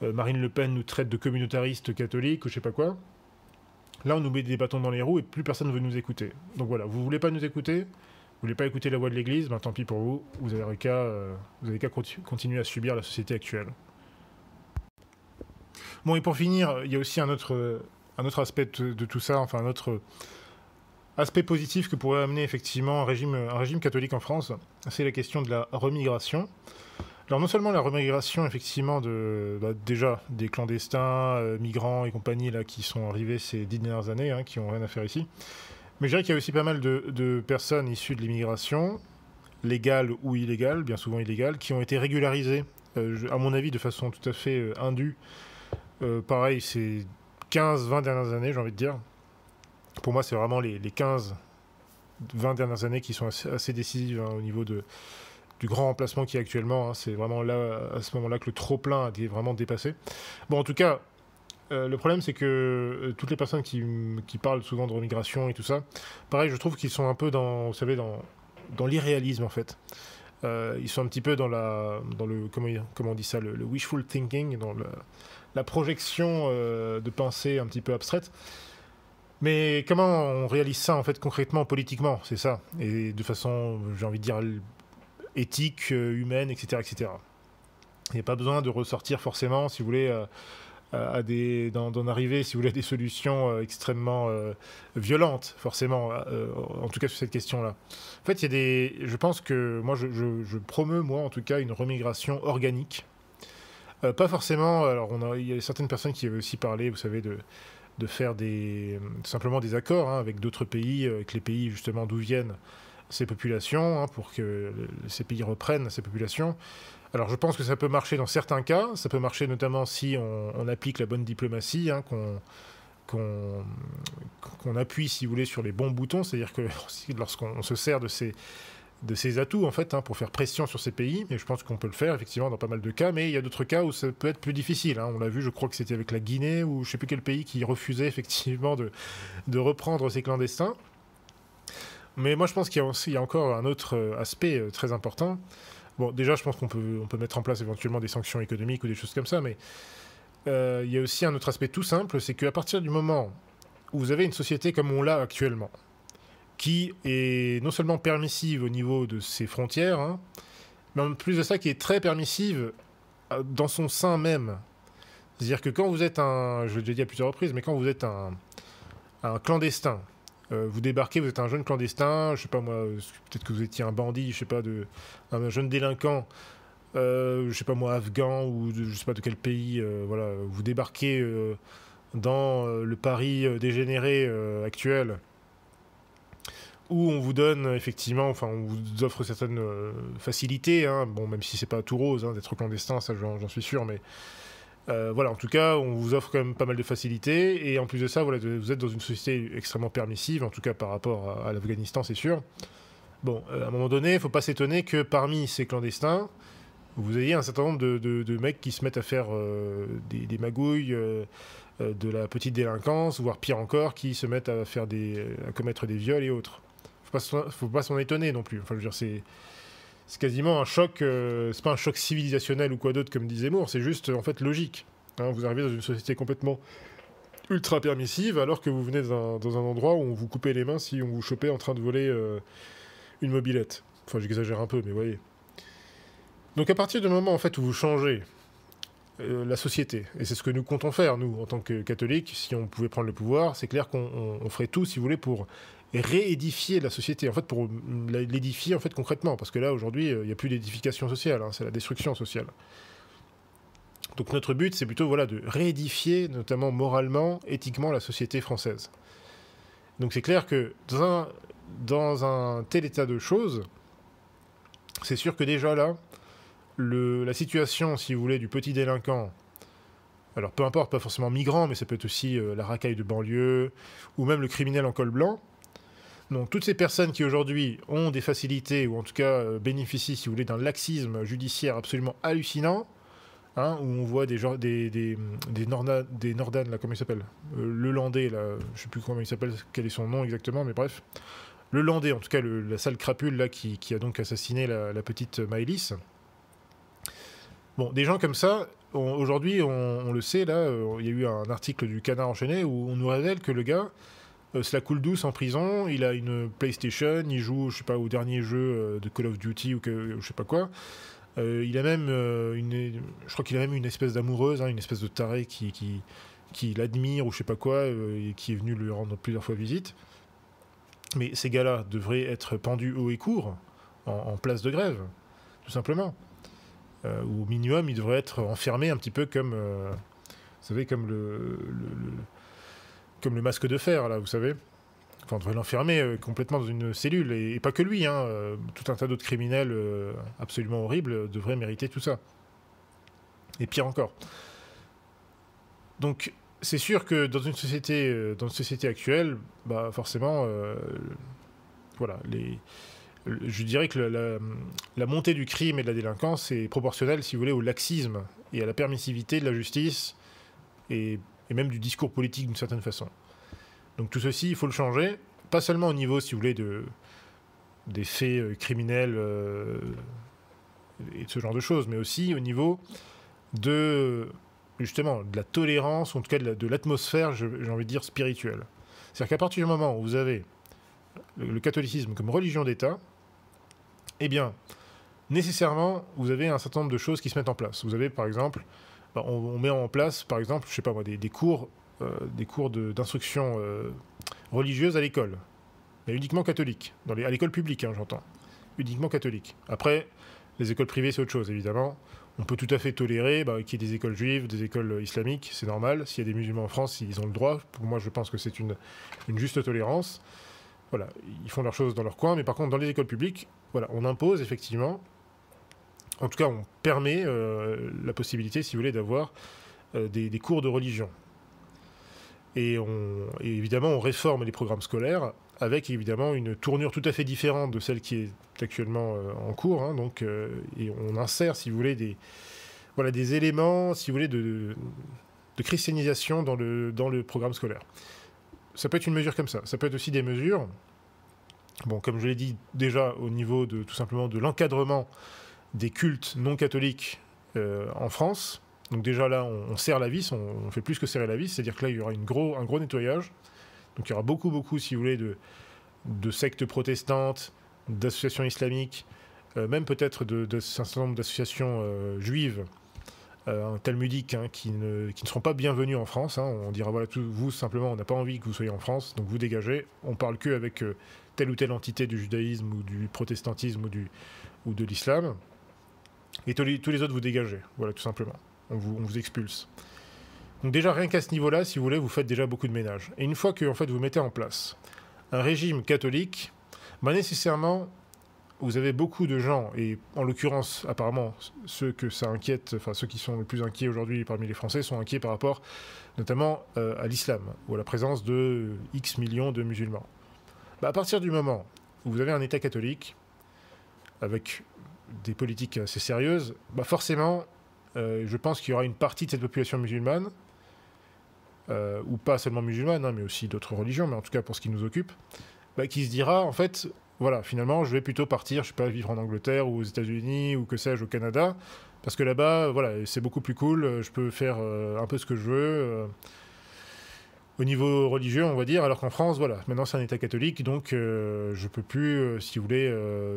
Speaker 1: Marine Le Pen nous traite de communautaristes catholiques, ou je sais pas quoi. Là, on nous met des bâtons dans les roues et plus personne ne veut nous écouter. Donc voilà, vous voulez pas nous écouter, vous voulez pas écouter la voix de l'Église, tant pis pour vous, vous avez qu'à continuer à subir la société actuelle. Bon, et pour finir, il y a aussi un autre aspect de tout ça, enfin un autre aspect positif que pourrait amener effectivement un régime catholique en France, c'est la question de la remigration. Alors non seulement la remigration effectivement déjà des clandestins, migrants et compagnie là qui sont arrivés ces 10 dernières années, hein, qui ont rien à faire ici, mais je dirais qu'il y a aussi pas mal de personnes issues de l'immigration, légales ou illégales, bien souvent illégales, qui ont été régularisées, à mon avis de façon tout à fait indue. Pareil, ces 15-20 dernières années, j'ai envie de dire. Pour moi, c'est vraiment les 15-20 dernières années qui sont assez décisives, hein, au niveau du grand remplacement qu'il y a actuellement. Hein. C'est vraiment là, à ce moment-là que le trop-plein a été vraiment dépassé. Bon, en tout cas, le problème, c'est que toutes les personnes qui parlent souvent de remigration et tout ça, pareil, je trouve qu'ils sont un peu vous savez, dans l'irréalisme, en fait. Ils sont un petit peu dans le comment on dit ça, le wishful thinking, dans la projection de pensée un petit peu abstraite. Mais comment on réalise ça, en fait, concrètement, politiquement, c'est ça. Et de façon, j'ai envie de dire, éthique, humaine, etc., etc. Il n'y a pas besoin de ressortir forcément, si vous voulez, d'en arriver, si vous voulez, à des solutions extrêmement violentes, forcément, en tout cas sur cette question-là. En fait, je pense que moi, je promeus, moi, en tout cas, une remigration organique. Pas forcément, alors il y a certaines personnes qui avaient aussi parlé, vous savez, de faire simplement des accords, hein, avec d'autres pays, avec les pays justement d'où viennent ces populations, hein, pour que ces pays reprennent ces populations. Alors je pense que ça peut marcher dans certains cas, ça peut marcher notamment si on applique la bonne diplomatie, hein, qu'on appuie, si vous voulez, sur les bons boutons, c'est-à-dire que lorsqu'on se sert de ces atouts, en fait, hein, pour faire pression sur ces pays, et je pense qu'on peut le faire, effectivement, dans pas mal de cas, mais il y a d'autres cas où ça peut être plus difficile. Hein. On l'a vu, je crois que c'était avec la Guinée, ou je ne sais plus quel pays qui refusait, effectivement, de reprendre ces clandestins. Mais moi, je pense qu'il y a encore un autre aspect très important. Bon, déjà, je pense qu'on peut mettre en place éventuellement des sanctions économiques ou des choses comme ça, mais il y a aussi un autre aspect tout simple, c'est qu'à partir du moment où vous avez une société comme on l'a actuellement, qui est non seulement permissive au niveau de ses frontières, hein, mais en plus de ça, qui est très permissive dans son sein même. C'est-à-dire que quand vous êtes je l'ai déjà dit à plusieurs reprises, mais quand vous êtes un clandestin, vous débarquez, vous êtes un jeune clandestin, je sais pas moi, peut-être que vous étiez un bandit, je sais pas, un jeune délinquant, je sais pas moi, afghan, ou je sais pas de quel pays, voilà, vous débarquez dans le Paris dégénéré actuel, où on vous donne effectivement, enfin on vous offre certaines facilités, hein, bon, même si c'est pas tout rose, hein, d'être clandestin, ça j'en suis sûr, mais voilà, en tout cas, on vous offre quand même pas mal de facilités, et en plus de ça, voilà, vous êtes dans une société extrêmement permissive, en tout cas par rapport à l'Afghanistan, c'est sûr. Bon, à un moment donné, il ne faut pas s'étonner que parmi ces clandestins, vous ayez un certain nombre de mecs qui se mettent à faire des magouilles, de la petite délinquance, voire pire encore, qui se mettent à commettre des viols et autres. Faut pas s'en étonner non plus. Enfin, je veux dire, c'est quasiment un choc, c'est pas un choc civilisationnel ou quoi d'autre comme disait Zemmour, c'est juste en fait logique. Hein, vous arrivez dans une société complètement ultra permissive alors que vous venez dans un endroit où on vous coupait les mains si on vous chopait en train de voler une mobilette. Enfin, j'exagère un peu, mais vous voyez. Donc à partir du moment en fait où vous changez la société, et c'est ce que nous comptons faire, nous, en tant que catholiques, si on pouvait prendre le pouvoir, c'est clair qu'on ferait tout, si vous voulez, pour réédifier la société, en fait, pour l'édifier en fait concrètement, parce que là, aujourd'hui, il n'y a plus d'édification sociale, hein, c'est la destruction sociale. Donc notre but, c'est plutôt, voilà, de réédifier, notamment moralement, éthiquement, la société française. Donc c'est clair que dans un tel état de choses, c'est sûr que déjà là, la situation, si vous voulez, du petit délinquant, alors peu importe, pas forcément migrant, mais ça peut être aussi la racaille de banlieue, ou même le criminel en col blanc. Donc toutes ces personnes qui aujourd'hui ont des facilités, ou en tout cas bénéficient, si vous voulez, d'un laxisme judiciaire absolument hallucinant, hein, où on voit des Nordan, là, comment il s'appelle, le Landais, là, je sais plus comment il s'appelle, quel est son nom exactement, mais bref. Le Landais, en tout cas, la sale crapule là, qui a donc assassiné la petite Maëlys. Bon, des gens comme ça, aujourd'hui, on le sait, là, il y a eu un article du Canard enchaîné où on nous révèle que le gars se la coule douce en prison, il a une PlayStation, il joue, je sais pas, au dernier jeu de Call of Duty ou je sais pas quoi. Il a même je crois qu'il a même une espèce d'amoureuse, hein, une espèce de taré qui l'admire ou je sais pas quoi, et qui est venu lui rendre plusieurs fois visite. Mais ces gars-là devraient être pendus haut et court, en place de grève, tout simplement. Ou au minimum, ils devraient être enfermés un petit peu comme, vous savez, comme comme le masque de fer, là, vous savez. Enfin, on devrait l'enfermer complètement dans une cellule. Et pas que lui, hein, tout un tas d'autres criminels absolument horribles devraient mériter tout ça. Et pire encore. Donc, c'est sûr que dans une société actuelle, bah, forcément, voilà, je dirais que la montée du crime et de la délinquance est proportionnelle, si vous voulez, au laxisme et à la permissivité de la justice et même du discours politique d'une certaine façon. Donc tout ceci, il faut le changer, pas seulement au niveau, si vous voulez, des faits criminels et de ce genre de choses, mais aussi au niveau justement, de la tolérance, ou en tout cas de l'atmosphère, j'ai envie de dire, spirituelle. C'est-à-dire qu'à partir du moment où vous avez le catholicisme comme religion d'État, eh bien, nécessairement, vous avez un certain nombre de choses qui se mettent en place. Vous avez, par exemple, on met en place, par exemple, je sais pas moi, des cours d'instruction religieuse à l'école, mais uniquement catholique, à l'école publique, hein, j'entends, uniquement catholique. Après, les écoles privées, c'est autre chose, évidemment. On peut tout à fait tolérer qu'il y ait des écoles juives, des écoles islamiques, c'est normal. S'il y a des musulmans en France, ils ont le droit. Pour moi, je pense que c'est une juste tolérance. Voilà, ils font leurs choses dans leur coin, mais par contre, dans les écoles publiques, voilà, on impose effectivement, en tout cas, on permet la possibilité, si vous voulez, d'avoir des cours de religion. Et évidemment, on réforme les programmes scolaires avec évidemment une tournure tout à fait différente de celle qui est actuellement en cours. Hein, donc, et on insère, si vous voulez, des éléments, si vous voulez, de christianisation dans le programme scolaire. Ça peut être une mesure comme ça. Ça peut être aussi des mesures, bon, comme je l'ai dit déjà, au niveau tout simplement de l'encadrement des cultes non catholiques en France. Donc déjà là, on serre la vis, on fait plus que serrer la vis, c'est-à-dire que là, il y aura un gros nettoyage. Donc il y aura beaucoup, si vous voulez, de sectes protestantes, d'associations islamiques, même peut-être d'un certain nombre d'associations juives, talmudiques, hein, qui ne seront pas bienvenues en France. Hein. On dira, voilà, vous, simplement, on n'a pas envie que vous soyez en France, donc vous dégagez. On parle qu'avec telle ou telle entité du judaïsme ou du protestantisme ou de l'islam. Et tous les autres, vous dégagez. Voilà, tout simplement. On vous expulse. Donc déjà, rien qu'à ce niveau-là, si vous voulez, vous faites déjà beaucoup de ménage. Et une fois que en fait, vous mettez en place un régime catholique, nécessairement, vous avez beaucoup de gens, et en l'occurrence, apparemment, ceux que ça inquiète, enfin ceux qui sont le plus inquiets aujourd'hui parmi les Français, sont inquiets par rapport notamment à l'islam, ou à la présence de X millions de musulmans. À partir du moment où vous avez un État catholique, avec des politiques assez sérieuses, forcément, je pense qu'il y aura une partie de cette population musulmane, ou pas seulement musulmane, hein, mais aussi d'autres religions, mais en tout cas pour ce qui nous occupe, qui se dira, en fait, voilà, finalement, je vais plutôt partir, je sais pas, vivre en Angleterre ou aux États-Unis ou que sais-je, au Canada, parce que là-bas, voilà, c'est beaucoup plus cool, je peux faire un peu ce que je veux, au niveau religieux, on va dire, alors qu'en France, voilà, maintenant c'est un État catholique, donc je peux plus, si vous voulez,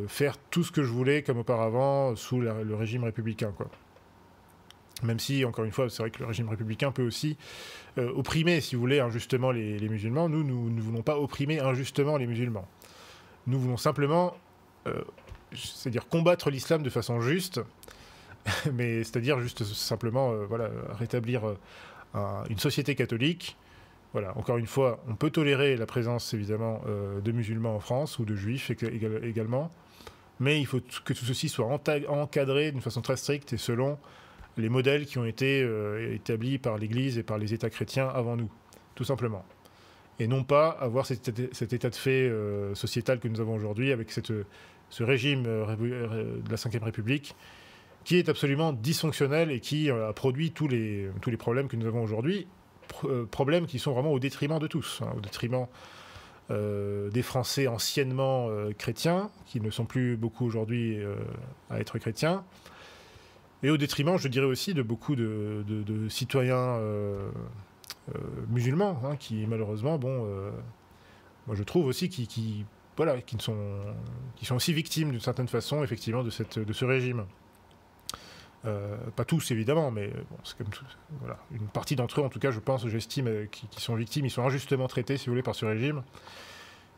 Speaker 1: faire tout ce que je voulais comme auparavant sous le régime républicain, quoi. Même si, encore une fois, c'est vrai que le régime républicain peut aussi opprimer, si vous voulez, injustement les musulmans. Nous ne voulons pas opprimer injustement les musulmans. Nous voulons simplement, c'est-à-dire combattre l'islam de façon juste, mais c'est-à-dire juste simplement voilà, rétablir une société catholique. Voilà, encore une fois, on peut tolérer la présence, évidemment, de musulmans en France, ou de juifs également, mais il faut que tout ceci soit encadré d'une façon très stricte et selon les modèles qui ont été établis par l'Église et par les États chrétiens avant nous, tout simplement. Et non pas avoir cet état de fait sociétal que nous avons aujourd'hui avec ce régime de la Ve République qui est absolument dysfonctionnel et qui a produit tous les problèmes que nous avons aujourd'hui, problèmes qui sont vraiment au détriment de tous, hein, au détriment des Français anciennement chrétiens, qui ne sont plus beaucoup aujourd'hui à être chrétiens, et au détriment, je dirais aussi, de beaucoup de citoyens musulmans, hein, qui malheureusement, moi je trouve aussi, qui sont aussi victimes d'une certaine façon, effectivement, de ce régime. Pas tous, évidemment, mais bon, c'est comme tout. Voilà. Une partie d'entre eux, en tout cas, je pense, j'estime, qui sont victimes, ils sont injustement traités, si vous voulez, par ce régime,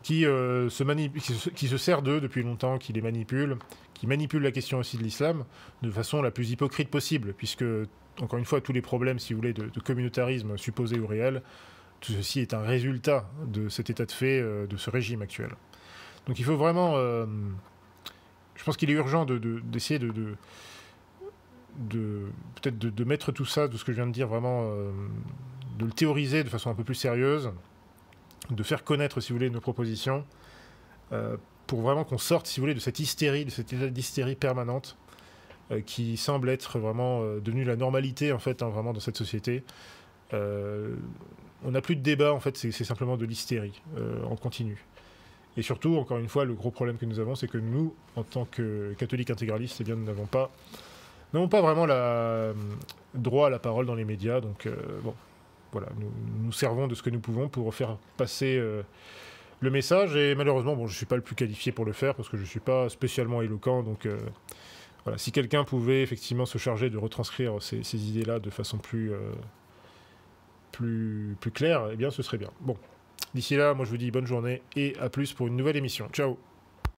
Speaker 1: qui se sert d'eux depuis longtemps, qui les manipule, qui manipule la question aussi de l'islam de façon la plus hypocrite possible, puisque, encore une fois, tous les problèmes, si vous voulez, de communautarisme supposé ou réel, tout ceci est un résultat de cet état de fait, de ce régime actuel. Donc il faut vraiment... je pense qu'il est urgent d'essayer peut-être de mettre tout ça, de ce que je viens de dire, vraiment, de le théoriser de façon un peu plus sérieuse, de faire connaître, si vous voulez, nos propositions, pour vraiment qu'on sorte, si vous voulez, de cette hystérie, de cet état d'hystérie permanente, qui semble être vraiment devenue la normalité, en fait, hein, vraiment, dans cette société. On n'a plus de débat, en fait, c'est simplement de l'hystérie, en continu. Et surtout, encore une fois, le gros problème que nous avons, c'est que nous, en tant que catholiques intégralistes, eh bien, nous n'avons pas vraiment droit à la parole dans les médias. Donc, bon, voilà, nous servons de ce que nous pouvons pour faire passer le message. Et malheureusement, bon, je ne suis pas le plus qualifié pour le faire, parce que je ne suis pas spécialement éloquent. Donc, voilà, si quelqu'un pouvait effectivement se charger de retranscrire ces idées-là de façon plus claire, eh bien, ce serait bien. Bon. D'ici là, moi je vous dis bonne journée et à plus pour une nouvelle émission. Ciao!